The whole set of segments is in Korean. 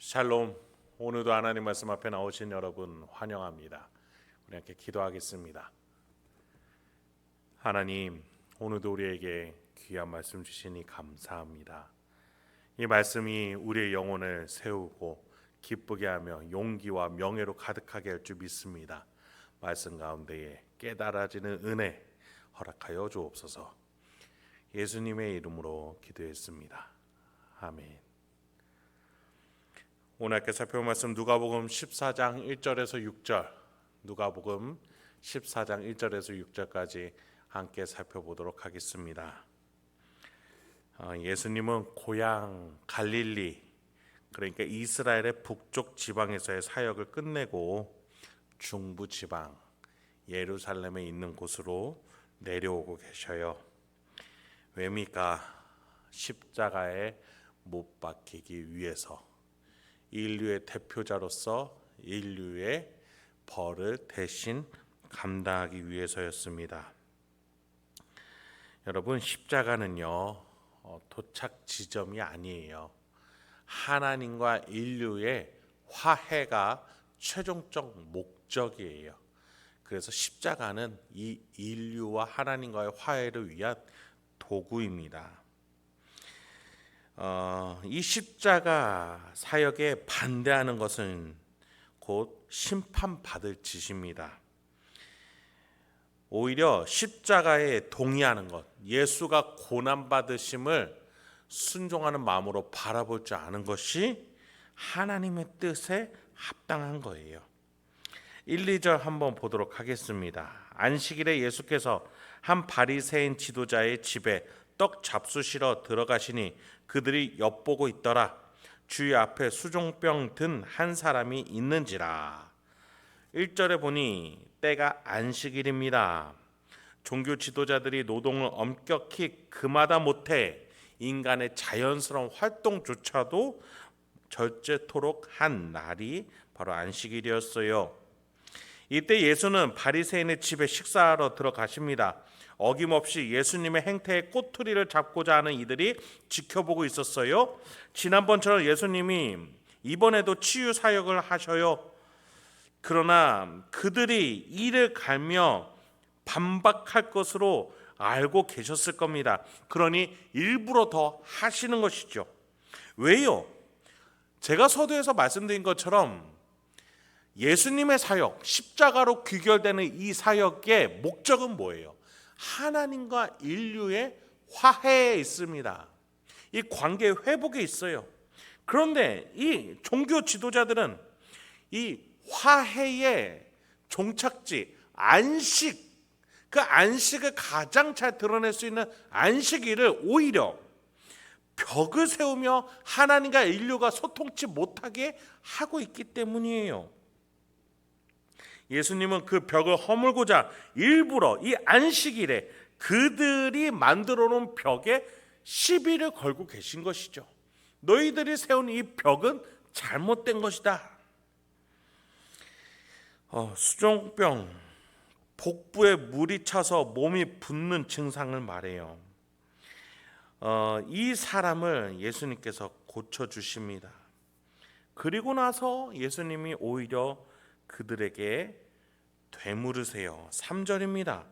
샬롬. 오늘도 하나님 말씀 앞에 나오신 여러분 환영합니다. 우리 함께 기도하겠습니다. 하나님, 오늘도 우리에게 귀한 말씀 주시니 감사합니다. 이 말씀이 우리의 영혼을 세우고 기쁘게 하며 용기와 명예로 가득하게 할 줄 믿습니다. 말씀 가운데에 깨달아지는 은혜 허락하여 주옵소서. 예수님의 이름으로 기도했습니다. 아멘. 오늘 함께 살펴볼 말씀 누가복음 14장 1절에서 6절, 누가복음 14장 1절에서 6절까지 함께 살펴보도록 하겠습니다. 예수님은 고향 갈릴리, 그러니까 이스라엘의 북쪽 지방에서의 사역을 끝내고 중부 지방 예루살렘에 있는 곳으로 내려오고 계셔요. 왜입니까? 십자가에 못 박히기 위해서, 인류의 대표자로서 인류의 벌을 대신 감당하기 위해서였습니다. 여러분, 십자가는요 도착 지점이 아니에요. 하나님과 인류의 화해가 최종적 목적이에요. 그래서 십자가는 이 인류와 하나님과의 화해를 위한 도구입니다. 이 십자가 사역에 반대하는 것은 곧 심판받을 짓입니다. 오히려 십자가에 동의하는 것, 예수가 고난받으심을 순종하는 마음으로 바라볼 줄 아는 것이 하나님의 뜻에 합당한 거예요. 1, 2절 한번 보도록 하겠습니다. 안식일에 예수께서 한 바리새인 지도자의 집에 떡 잡수시러 들어가시니 그들이 엿보고 있더라. 주의 앞에 수종병 든 한 사람이 있는지라. 1절에 보니 때가 안식일입니다. 종교 지도자들이 노동을 엄격히 금하다 못해 인간의 자연스러운 활동조차도 절제토록 한 날이 바로 안식일이었어요. 이때 예수는 바리새인의 집에 식사하러 들어가십니다. 어김없이 예수님의 행태에 꼬투리를 잡고자 하는 이들이 지켜보고 있었어요. 지난번처럼 예수님이 이번에도 치유 사역을 하셔요. 그러나 그들이 이를 갈며 반박할 것으로 알고 계셨을 겁니다. 그러니 일부러 더 하시는 것이죠. 왜요? 제가 서두에서 말씀드린 것처럼 예수님의 사역, 십자가로 귀결되는 이 사역의 목적은 뭐예요? 하나님과 인류의 화해에 있습니다. 이 관계 회복에 있어요. 그런데 이 종교 지도자들은 이 화해의 종착지, 안식, 그 안식을 가장 잘 드러낼 수 있는 안식일을 오히려 벽을 세우며 하나님과 인류가 소통치 못하게 하고 있기 때문이에요. 예수님은 그 벽을 허물고자 일부러 이 안식일에 그들이 만들어 놓은 벽에 시비를 걸고 계신 것이죠. 너희들이 세운 이 벽은 잘못된 것이다. 수종병, 복부에 물이 차서 몸이 붓는 증상을 말해요. 이 사람을 예수님께서 고쳐주십니다. 그리고 나서 예수님이 오히려 그들에게 되물으세요. 3절입니다.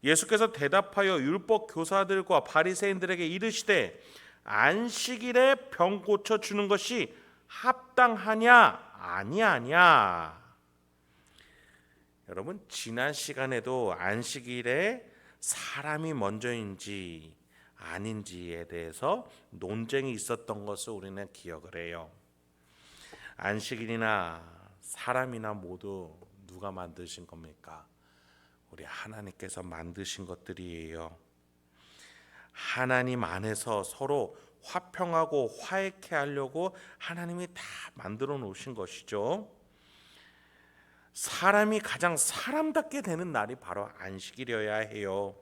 예수께서 대답하여 율법 교사들과 바리새인들에게 이르시되 안식일에 병 고쳐 주는 것이 합당하냐 아니하냐. 여러분, 지난 시간에도 안식일에 사람이 먼저인지 아닌지에 대해서 논쟁이 있었던 것을 우리는 기억을 해요. 안식일이나 사람이나 모두 누가 만드신 겁니까? 우리 하나님께서 만드신 것들이에요. 하나님 안에서 서로 화평하고 화해케 하려고 하나님이 다 만들어 놓으신 것이죠. 사람이 가장 사람답게 되는 날이 바로 안식일이어야 해요.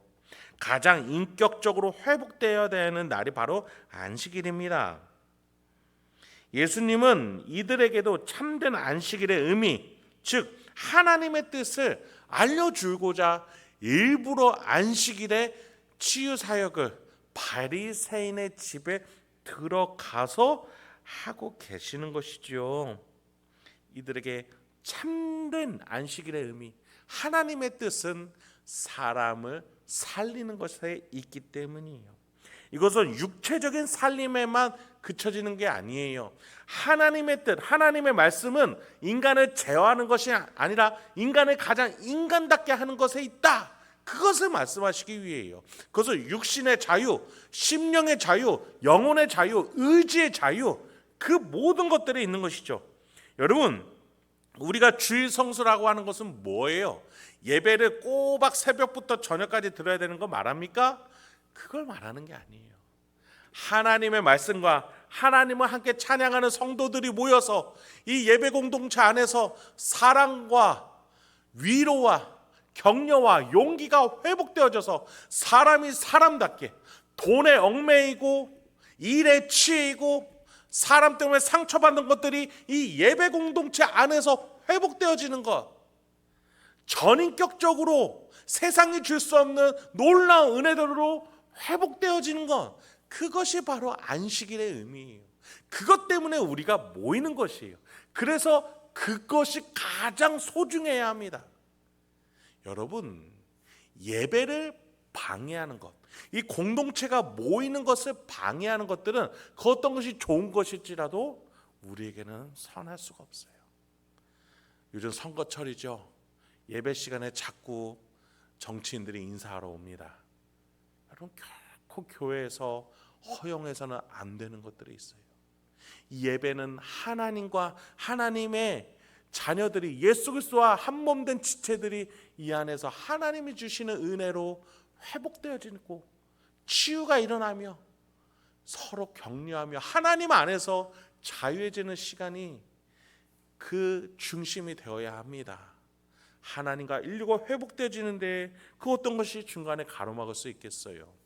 가장 인격적으로 회복되어야 되는 날이 바로 안식일입니다. 예수님은 이들에게도 참된 안식일의 의미, 즉 하나님의 뜻을 알려주고자 일부러 안식일에 치유 사역을 바리새인의 집에 들어가서 하고 계시는 것이죠. 이들에게 참된 안식일의 의미, 하나님의 뜻은 사람을 살리는 것에 있기 때문이에요. 이것은 육체적인 살림에만 그쳐지는 게 아니에요. 하나님의 뜻, 하나님의 말씀은 인간을 제어하는 것이 아니라 인간을 가장 인간답게 하는 것에 있다. 그것을 말씀하시기 위해요. 그것을 육신의 자유, 심령의 자유, 영혼의 자유, 의지의 자유, 그 모든 것들이 있는 것이죠. 여러분, 우리가 주일 성수라고 하는 것은 뭐예요? 예배를 꼬박 새벽부터 저녁까지 들어야 되는 거 말합니까? 그걸 말하는 게 아니에요. 하나님의 말씀과 하나님을 함께 찬양하는 성도들이 모여서 이 예배 공동체 안에서 사랑과 위로와 격려와 용기가 회복되어져서 사람이 사람답게 돈에 얽매이고 일에 치이고 사람 때문에 상처받는 것들이 이 예배 공동체 안에서 회복되어지는 것, 전인격적으로 세상이 줄 수 없는 놀라운 은혜들로 회복되어지는 것, 그것이 바로 안식일의 의미예요. 그것 때문에 우리가 모이는 것이에요. 그래서 그것이 가장 소중해야 합니다. 여러분, 예배를 방해하는 것, 이 공동체가 모이는 것을 방해하는 것들은 그 어떤 것이 좋은 것일지라도 우리에게는 선할 수가 없어요. 요즘 선거철이죠. 예배 시간에 자꾸 정치인들이 인사하러 옵니다. 여러분, 결코 교회에서 허용해서는 안 되는 것들이 있어요. 이 예배는 하나님과 하나님의 자녀들이 예수 그리스도와 한 몸 된 지체들이 이 안에서 하나님이 주시는 은혜로 회복되어지고 치유가 일어나며 서로 격려하며 하나님 안에서 자유해지는 시간이 그 중심이 되어야 합니다. 하나님과 인류가 회복되어지는데 그 어떤 것이 중간에 가로막을 수 있겠어요?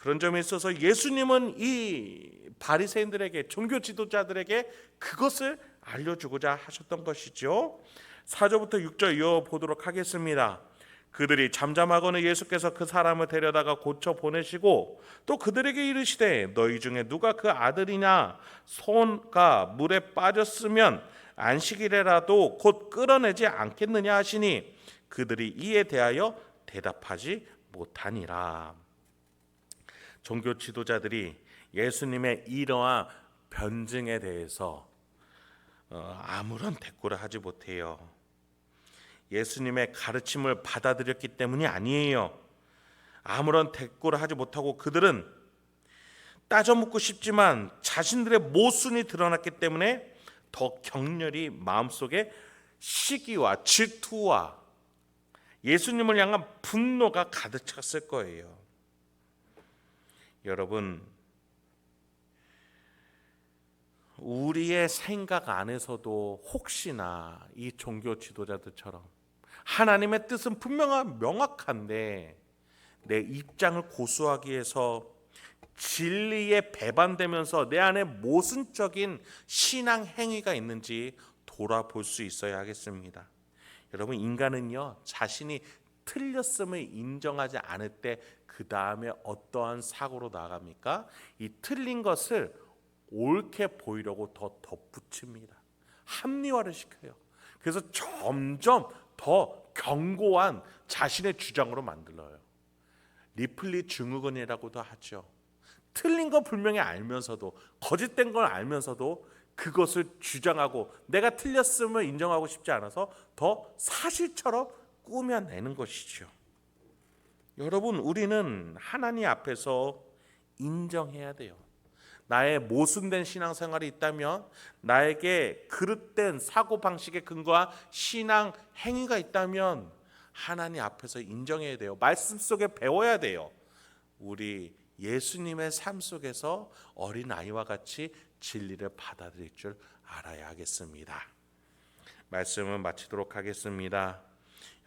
그런 점에 있어서 예수님은 이 바리새인들에게, 종교 지도자들에게 그것을 알려주고자 하셨던 것이죠. 4절부터 6절 이어보도록 하겠습니다. 그들이 잠잠하거늘 예수께서 그 사람을 데려다가 고쳐 보내시고 또 그들에게 이르시되 너희 중에 누가 그 아들이냐 소가 물에 빠졌으면 안식일에라도 곧 끌어내지 않겠느냐 하시니 그들이 이에 대하여 대답하지 못하니라. 종교 지도자들이 예수님의 이러한 변증에 대해서 아무런 대꾸를 하지 못해요. 예수님의 가르침을 받아들였기 때문이 아니에요. 아무런 대꾸를 하지 못하고 그들은 따져 묻고 싶지만 자신들의 모순이 드러났기 때문에 더 격렬히 마음속에 시기와 질투와 예수님을 향한 분노가 가득 찼을 거예요. 여러분, 우리의 생각 안에서도 혹시나 이 종교 지도자들처럼 하나님의 뜻은 명확한데 내 입장을 고수하기 위해서 진리에 배반되면서 내 안에 모순적인 신앙 행위가 있는지 돌아볼 수 있어야 하겠습니다. 여러분, 인간은요 자신이 틀렸음을 인정하지 않을 때 그 다음에 어떠한 사고로 나갑니까? 이 틀린 것을 옳게 보이려고 더 덧붙입니다. 합리화를 시켜요. 그래서 점점 더 견고한 자신의 주장으로 만들어요. 리플리 증후군이라고도 하죠. 틀린 거 분명히 알면서도, 거짓된 걸 알면서도 그것을 주장하고 내가 틀렸음을 인정하고 싶지 않아서 더 사실처럼 꾸며내는 것이죠. 여러분, 우리는 하나님 앞에서 인정해야 돼요. 나의 모순된 신앙생활이 있다면, 나에게 그릇된 사고방식에 근거한 신앙 행위가 있다면 하나님 앞에서 인정해야 돼요. 말씀 속에 배워야 돼요. 우리 예수님의 삶 속에서 어린아이와 같이 진리를 받아들일 줄 알아야 하겠습니다. 말씀을 마치도록 하겠습니다.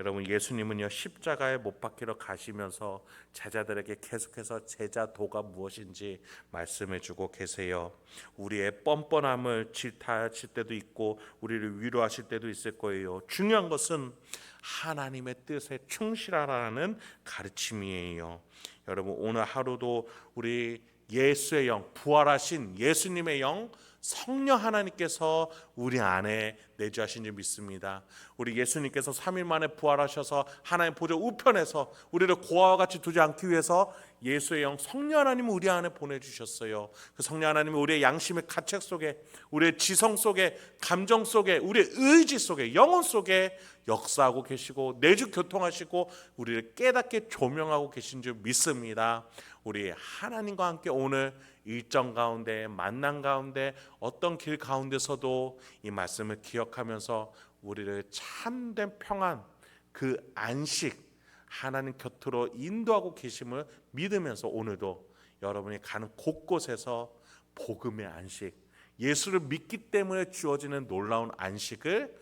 여러분, 예수님은요 십자가에 못 박히러 가시면서 제자들에게 계속해서 제자도가 무엇인지 말씀해 주고 계세요. 우리의 뻔뻔함을 질타하실 때도 있고 우리를 위로하실 때도 있을 거예요. 중요한 것은 하나님의 뜻에 충실하라는 가르침이에요. 여러분, 오늘 하루도 우리 예수의 영, 부활하신 예수님의 영 성령 하나님께서 우리 안에 내주하신 줄 믿습니다. 우리 예수님께서 3일 만에 부활하셔서 하나님 보좌 우편에서 우리를 고아와 같이 두지 않기 위해서 예수의 영 성령 하나님을 우리 안에 보내주셨어요. 그 성령 하나님이 우리의 양심의 가책 속에, 우리의 지성 속에, 감정 속에, 우리의 의지 속에, 영혼 속에 역사하고 계시고 내주 교통하시고 우리를 깨닫게 조명하고 계신 줄 믿습니다. 우리 하나님과 함께 오늘 일정 가운데, 만남 가운데, 어떤 길 가운데서도 이 말씀을 기억하면서 우리를 참된 평안, 그 안식, 하나님 곁으로 인도하고 계심을 믿으면서 오늘도 여러분이 가는 곳곳에서 복음의 안식, 예수를 믿기 때문에 주어지는 놀라운 안식을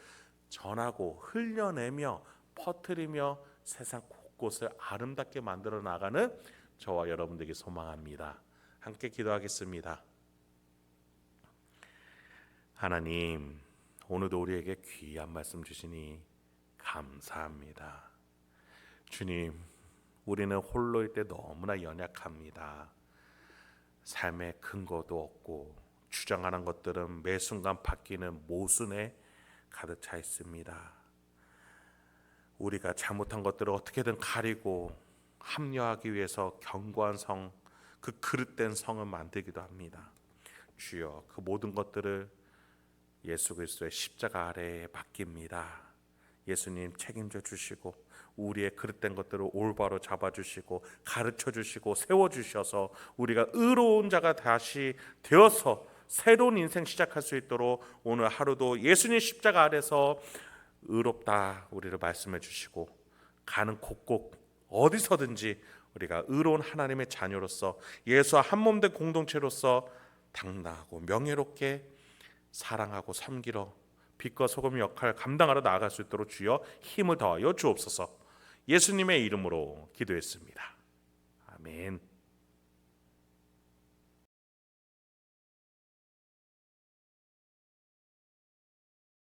전하고 흘려내며 퍼뜨리며 세상 곳곳을 아름답게 만들어 나가는 저와 여러분들에게 소망합니다. 함께 기도하겠습니다. 하나님, 오늘도 우리에게 귀한 말씀 주시니 감사합니다. 주님, 우리는 홀로일 때 너무나 연약합니다. 삶의 근거도 없고 주장하는 것들은 매 순간 바뀌는 모순에 가득 차 있습니다. 우리가 잘못한 것들을 어떻게든 가리고 합리화하기 위해서 견고한 성, 그 그릇된 성을 만들기도 합니다. 주여, 그 모든 것들을 예수 그리스도의 십자가 아래에 맡깁니다. 예수님 책임져 주시고 우리의 그릇된 것들을 올바로 잡아주시고 가르쳐 주시고 세워주셔서 우리가 의로운 자가 다시 되어서 새로운 인생 시작할 수 있도록 오늘 하루도 예수님 십자가 아래서 의롭다 우리를 말씀해 주시고 가는 곳곳 어디서든지 우리가 의로운 하나님의 자녀로서 예수와 한몸된 공동체로서 당당하고 명예롭게 사랑하고 섬기러 빛과 소금의 역할을 감당하러 나아갈 수 있도록 주여 힘을 더하여 주옵소서. 예수님의 이름으로 기도했습니다. 아멘.